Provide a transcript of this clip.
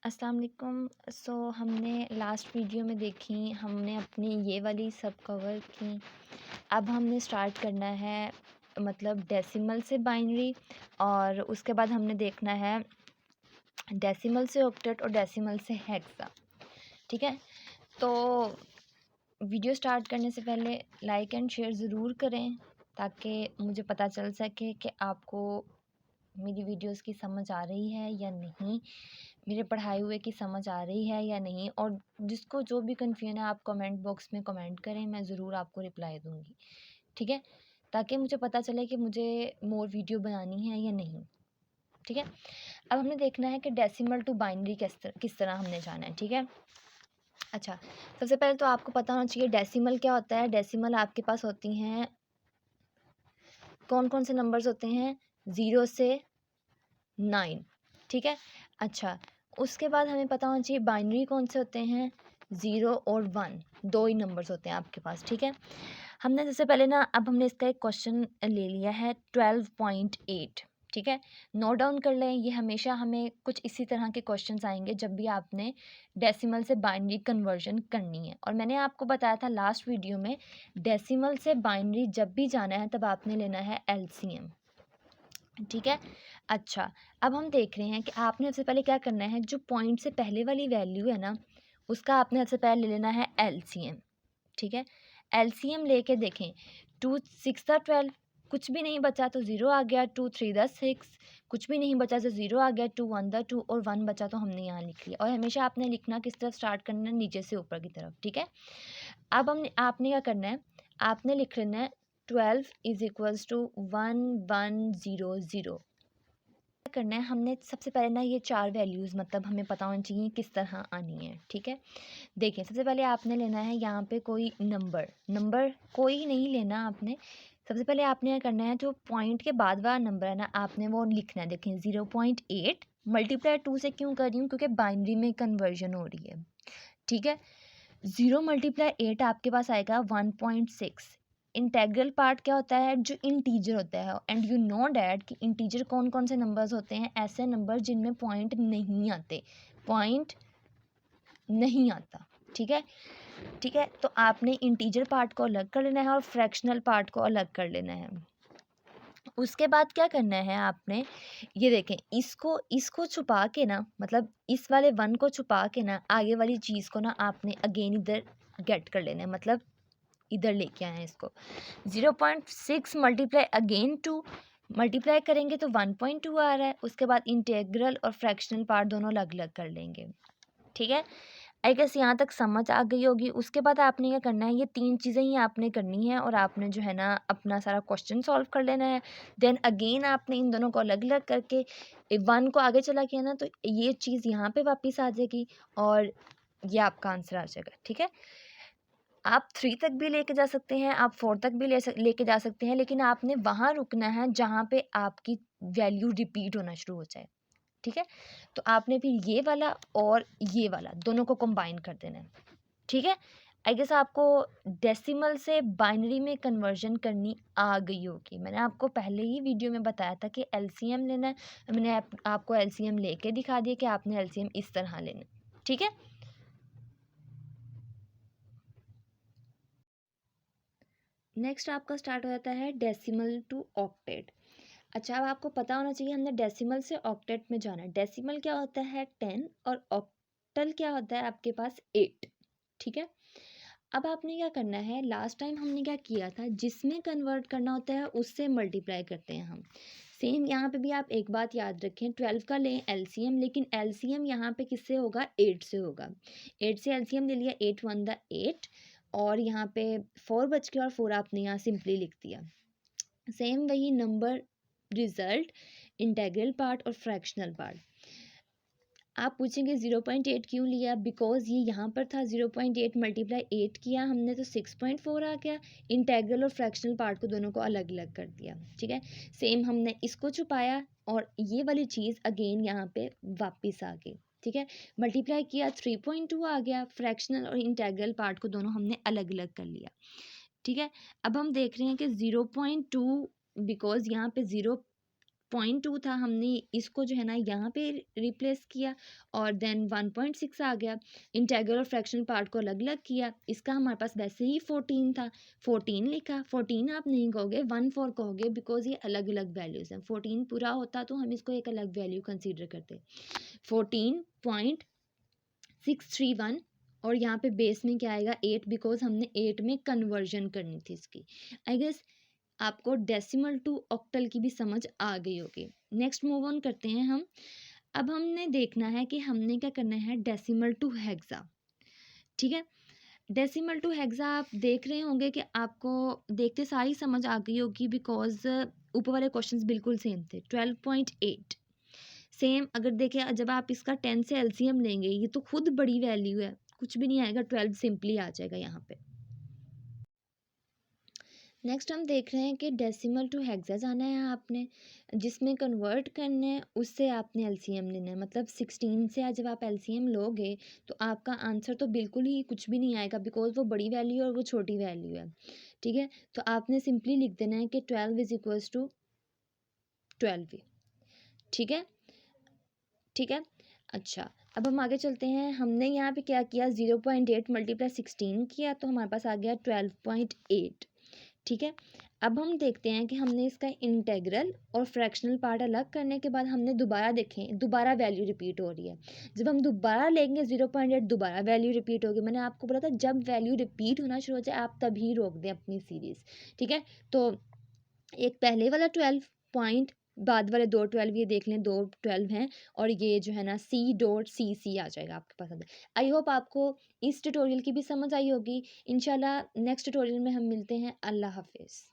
अस्सलाम वालेकुम। हमने लास्ट वीडियो में देखी, हमने अपनी ये वाली सब कवर की। अब हमने स्टार्ट करना है मतलब डेसिमल से बाइनरी, और उसके बाद हमने देखना है डेसिमल से ऑक्टेट और डेसिमल से हेक्सा। ठीक है, तो वीडियो स्टार्ट करने से पहले लाइक एंड शेयर ज़रूर करें ताकि मुझे पता चल सके कि आपको मेरी वीडियोस की समझ आ रही है या नहीं, मेरे पढ़ाए हुए की समझ आ रही है या नहीं। और जिसको जो भी कन्फ्यूजन है आप कमेंट बॉक्स में कमेंट करें, मैं ज़रूर आपको रिप्लाई दूँगी। ठीक है, ताकि मुझे पता चले कि मुझे मोर वीडियो बनानी है या नहीं। ठीक है, अब हमने देखना है कि डेसिमल टू बाइनरी किस तरह हमने जाना है। ठीक है, अच्छा, सबसे पहले तो आपको पता होना चाहिए डेसिमल क्या होता है। डेसिमल आपके पास होती हैं, कौन कौन से नंबर्स होते हैं, 0 से 9। ठीक है, अच्छा, उसके बाद हमें पता होना चाहिए बाइनरी कौन से होते हैं, 0 और 1, दो ही नंबर्स होते हैं आपके पास। ठीक है, हमने सबसे पहले ना, अब हमने इसका एक क्वेश्चन ले लिया है 12.8। ठीक है, नोट डाउन कर लें, ये हमेशा हमें कुछ इसी तरह के क्वेश्चंस आएंगे जब भी आपने डेसिमल से बाइनरी कन्वर्जन करनी है। और मैंने आपको बताया था लास्ट वीडियो में, डेसिमल से बाइनरी जब भी जाना है तब आपने लेना है एलसीएम। ठीक है, अच्छा, अब हम देख रहे हैं कि आपने सबसे पहले क्या करना है, जो पॉइंट से पहले वाली वैल्यू है ना, उसका आपने सबसे पहले ले लेना है एलसीएम। ठीक है, एलसीएम लेके देखें, 2 6 दा 12, कुछ भी नहीं बचा तो 0 आ गया, 2 3 दा 6, कुछ भी नहीं बचा तो 0 आ गया, 2 1 दा 2 और 1 बचा तो हमने यहाँ लिख लिया। और हमेशा आपने लिखना किस तरफ स्टार्ट करना है, नीचे से ऊपर की तरफ। ठीक है, अब आपने क्या करना है, आपने लिख लेना है 12 इज इक्वल्स टू 1 1 0 0। करना है, हमने सबसे पहले ना ये चार वैल्यूज़ मतलब हमें पता होनी चाहिए किस तरह आनी है। ठीक है, देखिए, सबसे पहले आपने लेना है यहाँ पे कोई नंबर कोई ही नहीं लेना आपने। सबसे पहले आपने क्या करना है, जो पॉइंट के बाद वाला नंबर है ना, आपने वो लिखना है। देखें, 0.8 मल्टीप्लाई 2 से क्यों कर रही हूँ, क्योंकि बाइनरी में कन्वर्जन हो रही है। ठीक है, 0 मल्टीप्लाई 8 आपके पास आएगा 1.6। इंटेग्रल पार्ट क्या होता है, जो इंटीजर होता है। एंड यू नो डैट कि इंटीजर कौन कौन से नंबर्स होते हैं, ऐसे नंबर जिनमें पॉइंट नहीं आते, पॉइंट नहीं आता। ठीक है, ठीक है, तो आपने इंटीजर पार्ट को अलग कर लेना है और फ्रैक्शनल पार्ट को अलग कर लेना है। उसके बाद क्या करना है आपने, ये देखें, इसको इसको छुपा के ना, मतलब इस वाले 1 को छुपा के ना, आगे वाली चीज़ को ना आपने अगेन इधर गेट कर लेना है, मतलब इधर लेके आए हैं इसको। 0.6 मल्टीप्लाई अगेन 2, मल्टीप्लाई करेंगे तो 1.2 आ रहा है। उसके बाद इंटेग्रल और फ्रैक्शनल पार्ट दोनों अलग अलग कर लेंगे। ठीक है, आई गेस यहाँ तक समझ आ गई होगी। उसके बाद आपने क्या करना है, ये 3 चीज़ें ही आपने करनी है और आपने जो है ना अपना सारा क्वेश्चन सॉल्व कर लेना है। देन अगेन आपने इन दोनों को अलग अलग करके 1 को आगे चला किया ना, तो ये चीज़ यहाँ पे वापस आ जाएगी और ये आपका आंसर आ जाएगा। ठीक है, आप 3 तक भी लेके जा सकते हैं, आप 4 तक भी लेके जा सकते हैं, लेकिन आपने वहाँ रुकना है जहाँ पे आपकी वैल्यू रिपीट होना शुरू हो जाए। ठीक है, तो आपने फिर ये वाला और ये वाला दोनों को कंबाइन कर देना है। ठीक है, आई गेस आपको डेसिमल से बाइनरी में कन्वर्जन करनी आ गई होगी। मैंने आपको पहले ही वीडियो में बताया था कि एलसीएम लेना है। मैंने आपको एलसीएम लेके दिखा दिया कि आपने एलसीएम इस तरह लेना है। ठीक है, नेक्स्ट आपका स्टार्ट हो जाता है डेसिमल टू ऑक्टेट। अच्छा, अब आपको पता होना चाहिए हमने डेसिमल से ऑक्टेट में जाना है। डेसिमल क्या होता है 10 और ऑक्टल क्या होता है आपके पास 8। ठीक है, अब आपने क्या करना है, लास्ट टाइम हमने क्या किया था, जिसमें कन्वर्ट करना होता है उससे मल्टीप्लाई करते हैं हम। सेम यहाँ पे भी आप एक बात याद रखें, 12 का लें एलसीएम, लेकिन एलसीएम यहाँ पे किससे होगा, 8 से होगा। 8 से एलसीएम ले लिया, 8 1 दा 8, और यहाँ पे 4 बच गया और 4 आपने यहाँ सिंपली लिख दिया। सेम वही नंबर, रिजल्ट, इंटेग्रल पार्ट और फ्रैक्शनल पार्ट। आप पूछेंगे 0.8 क्यों लिया, बिकॉज ये यहाँ पर था 0.8 मल्टीप्लाई 8 किया हमने तो 6.4 आ गया। इंटेग्रल और फ्रैक्शनल पार्ट को दोनों को अलग अलग कर दिया। ठीक है, सेम हमने इसको छुपाया और ये वाली चीज़ अगेन यहाँ पे वापस आ गई। ठीक है, मल्टीप्लाई किया 3.2 आ गया, फ्रैक्शनल और इंटेग्रल पार्ट को दोनों हमने अलग अलग कर लिया। ठीक है, अब हम देख रहे हैं कि 0.2, बिकॉज यहाँ पे 0 0.2 था, हमने इसको जो है ना यहाँ पे रिप्लेस किया और देन 1.6 आ गया। इंटीग्रल और फ्रैक्शनल पार्ट को अलग अलग किया। इसका हमारे पास वैसे ही 14 था, 14 लिखा। 14 आप नहीं कहोगे, 1/4 कहोगे, बिकॉज ये अलग अलग वैल्यूज़ हैं। 14 पूरा होता तो हम इसको एक अलग वैल्यू कंसीडर करते। 14.631 और यहाँ पे बेस में क्या आएगा 8, बिकॉज हमने 8 में कन्वर्जन करनी थी इसकी। आई गेस आपको डेसिमल टू ऑक्टल की भी समझ आ गई होगी। नेक्स्ट मूव ऑन करते हैं हम। अब हमने देखना है कि हमने क्या करना है डेसिमल टू हेक्सा। ठीक है, डेसिमल टू हेक्सा आप देख रहे होंगे कि आपको देखते सारी समझ आ गई होगी, बिकॉज ऊपर वाले क्वेश्चंस बिल्कुल सेम थे। 12.8 सेम। अगर देखें जब आप इसका 10 से एलसीएम लेंगे, ये तो खुद बड़ी वैल्यू है, कुछ भी नहीं आएगा, 12 सिंपली आ जाएगा यहाँ पे। नेक्स्ट हम देख रहे हैं कि डेसिमल टू हेक्सा जाना है आपने, जिसमें कन्वर्ट करना है उससे आपने एलसीएम लेना है। मतलब 16 से आज जब आप एलसीएम लोगे तो आपका आंसर तो बिल्कुल ही कुछ भी नहीं आएगा, बिकॉज वो बड़ी वैल्यू है और वो छोटी वैल्यू है। ठीक है, तो आपने सिंपली लिख देना है कि 12 इज इक्वल्स टू 12। ठीक है, ठीक है। अच्छा, अब हम आगे चलते हैं। हमने यहाँ पे क्या किया, 0.8 मल्टीप्लाई 16 किया तो हमारे पास आ गया 12.8। ठीक है, अब हम देखते हैं कि हमने इसका इंटेग्रल और फ्रैक्शनल पार्ट अलग करने के बाद हमने दोबारा देखें, दोबारा वैल्यू रिपीट हो रही है। जब हम दोबारा लेंगे 0.8, दोबारा वैल्यू रिपीट होगी। मैंने आपको बोला था जब वैल्यू रिपीट होना शुरू हो जाए आप तभी रोक दें अपनी सीरीज़। ठीक है, तो एक पहले वाला 12 पॉइंट, बाद वाले 2 12, ये देख लें 2 12 हैं, और ये जो है ना C.CC आ जाएगा आपके पास। आई होप आपको इस ट्यूटोरियल की भी समझ आई होगी। इंशाल्लाह नेक्स्ट ट्यूटोरियल में हम मिलते हैं। अल्लाह हाफिज़।